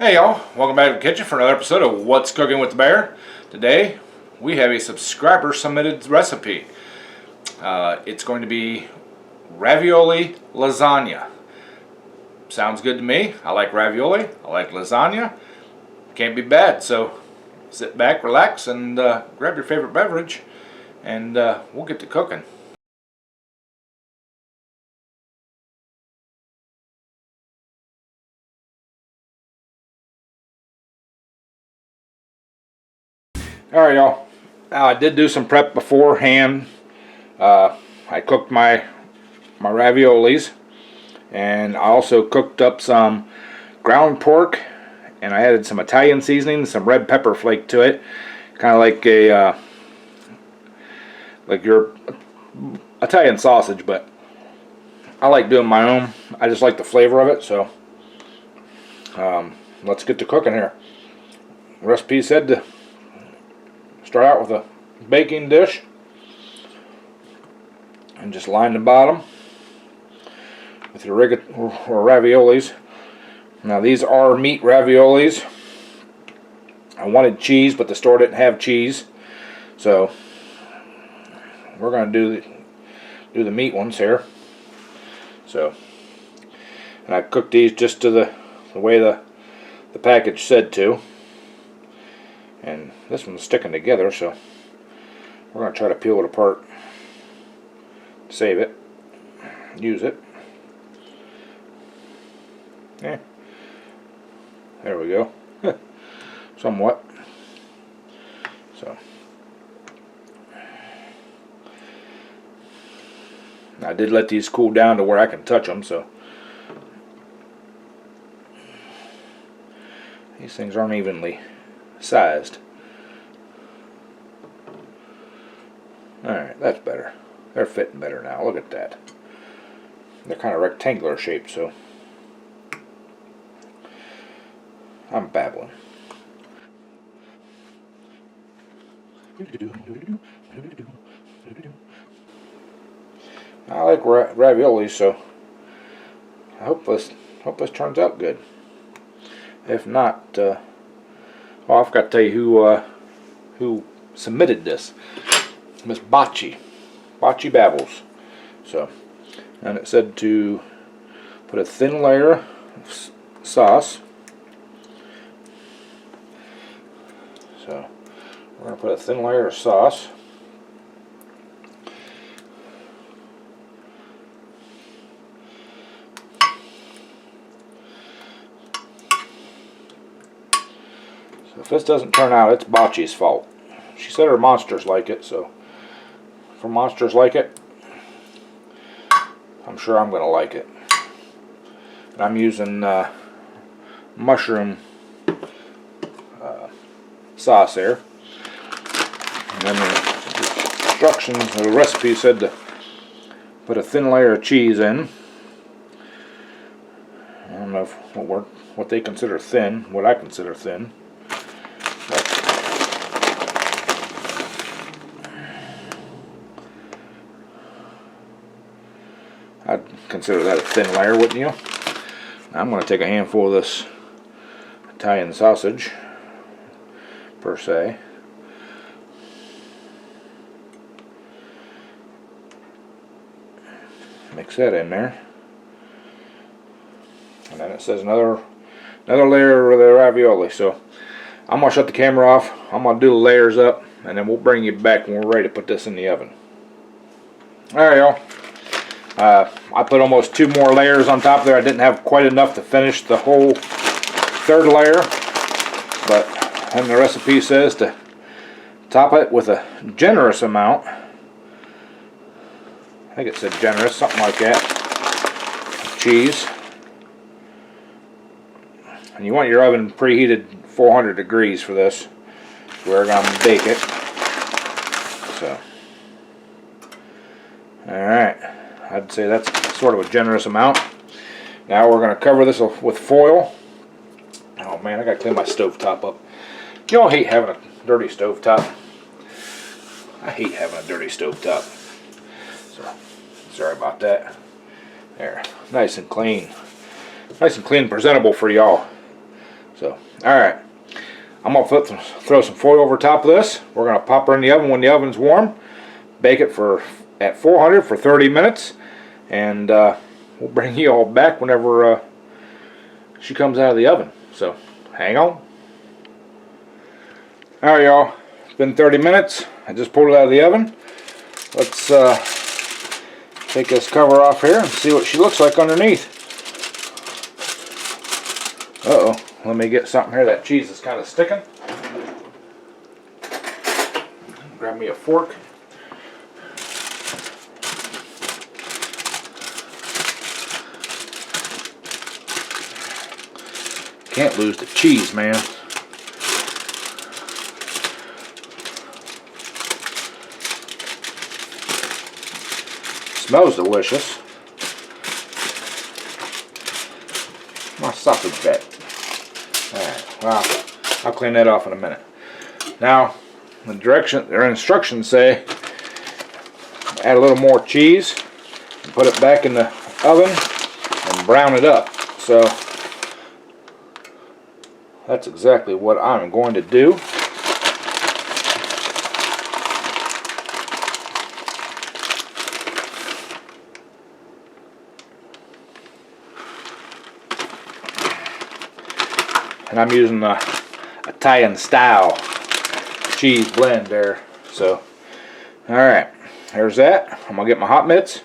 Hey y'all, welcome back to the kitchen for another episode of What's Cooking with the Bear. Today we have a subscriber submitted recipe. It's going to be ravioli lasagna. Sounds good to me. I like ravioli, I like lasagna. Can't be bad, so sit back, relax, and grab your favorite beverage, and we'll get to cooking. Alright y'all, I did do some prep beforehand. I cooked my raviolis, and I also cooked up some ground pork, and I added some Italian seasoning, some red pepper flake to it, kind of like a like your Italian sausage, but I like doing my own. I just like the flavor of it, so let's get to cooking here. The recipe said to start out with a baking dish and just line the bottom with your raviolis. Now these are meat raviolis. I wanted cheese, but the store didn't have cheese, so we're going to do the meat ones here. So, and I cooked these just to the way the package said to. And this one's sticking together, so we're going to try to peel it apart, save it, use it. Yeah, there we go. Somewhat. So I did let these cool down to where I can touch them, so these things aren't evenly sized. Alright, that's better. They're fitting better now. Look at that. They're kind of rectangular shaped, so I'm babbling. I like ravioli, so I hope this turns out good. If not, I've got to tell you who submitted this. Miss Bocce Babbles. So, and it said to put a thin layer of sauce. So we're going to put a thin layer of sauce. So if this doesn't turn out, it's Bocce's fault. She said her monsters like it, so if her monsters like it, I'm sure I'm going to like it. And I'm using mushroom sauce there. And then the instructions, the recipe said to put a thin layer of cheese in. I don't know what they consider thin, what I consider thin. I'd consider that a thin layer, wouldn't you? Now I'm going to take a handful of this Italian sausage, per se. Mix that in there. And then it says another layer of the ravioli. So I'm going to shut the camera off. I'm going to do the layers up, and then we'll bring you back when we're ready to put this in the oven. Alright y'all. I put almost 2 more layers on top there. I didn't have quite enough to finish the whole 3rd layer, but and the recipe says to top it with a generous amount. I think it said generous, something like that. Cheese. And you want your oven preheated 400 degrees for this. We're going to bake it. So, alright. I'd say that's sort of a generous amount. Now we're going to cover this with foil. Oh man, I got to clean my stove top up. You all hate having a dirty stove top. I hate having a dirty stove top. So, sorry about that. There, nice and clean. Nice and clean and presentable for y'all. So, alright. I'm going to throw some foil over top of this. We're going to pop her in the oven when the oven's warm. Bake it at 400 for 30 minutes. And we'll bring you all back whenever she comes out of the oven. So, hang on. Alright, y'all. It's been 30 minutes. I just pulled it out of the oven. Let's take this cover off here and see what she looks like underneath. Uh-oh. Let me get something here. That cheese is kind of sticking. Grab me a fork. Can't lose the cheese, man. Smells delicious. My sausage bag. Alright, well, I'll clean that off in a minute. Now, the instructions say add a little more cheese, and put it back in the oven, and brown it up. So, that's exactly what I'm going to do. And I'm using the Italian style cheese blend there. So, alright, there's that. I'm going to get my hot mitts.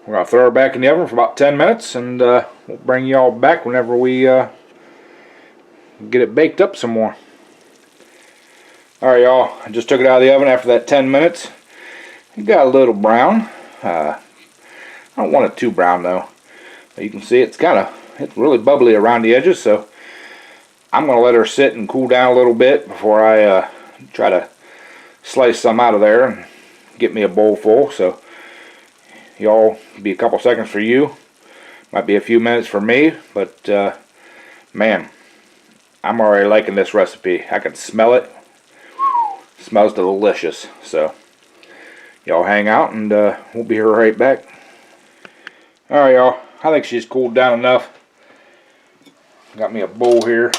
We're going to throw her back in the oven for about 10 minutes. And we'll bring you all back whenever we get it baked up some more. Alright, y'all. I just took it out of the oven after that 10 minutes. It got a little brown. I don't want it too brown though. But you can see it's really bubbly around the edges. So I'm going to let her sit and cool down a little bit before I try to slice some out of there and get me a bowl full. So y'all, be a couple seconds for you. Might be a few minutes for me. But man, I'm already liking this recipe. I can smell it. Smells delicious. So y'all hang out and we'll be right back. Alright, y'all. I think she's cooled down enough. Got me a bowl here.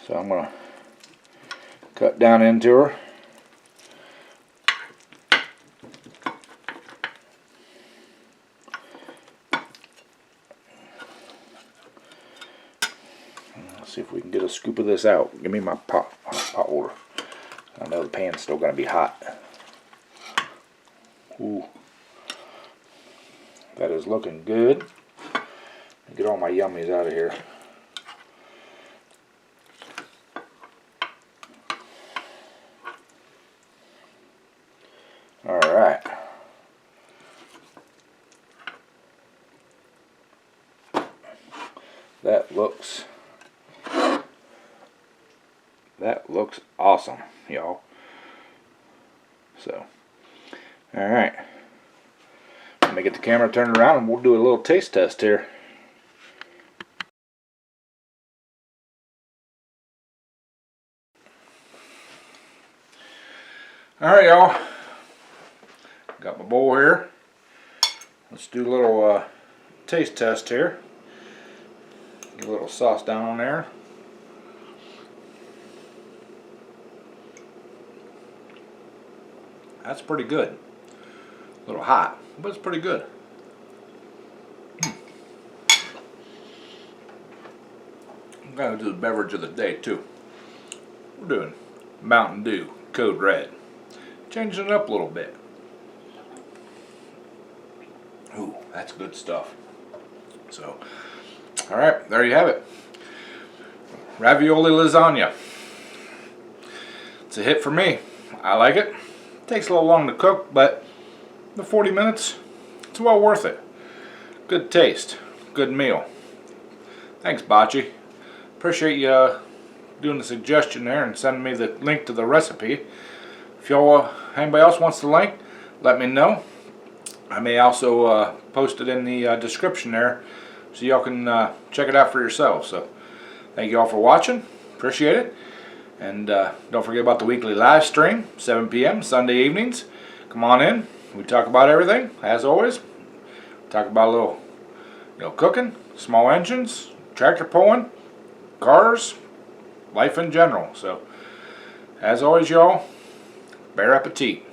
So I'm going to cut down into her. Let's see if we can get a scoop of this out. Give me my pot holder. I know the pan's still going to be hot. Ooh. That is looking good. Get all my yummies out of here. Alright. That looks awesome, y'all. So, alright. Let me get the camera turned around and we'll do a little taste test here. Alright, y'all. Got my bowl here. Let's do a little taste test here. Get a little sauce down on there. That's pretty good. A little hot, but it's pretty good. I'm going to do the beverage of the day too. We're doing Mountain Dew Code Red. Changing it up a little bit. Ooh, that's good stuff. So, alright, there you have it. Ravioli lasagna. It's a hit for me. I like it. Takes a little long to cook, but the 40 minutes, it's well worth it. Good taste. Good meal. Thanks, Bocce. Appreciate you doing the suggestion there and sending me the link to the recipe. If y'all, anybody else wants the link, let me know. I may also post it in the description there so y'all can check it out for yourselves. So thank you all for watching. Appreciate it. And don't forget about the weekly live stream, 7 p.m. Sunday evenings. Come on in. We talk about everything, as always. Talk about a little cooking, small engines, tractor pulling, cars, life in general. So, as always, y'all, bon appetit.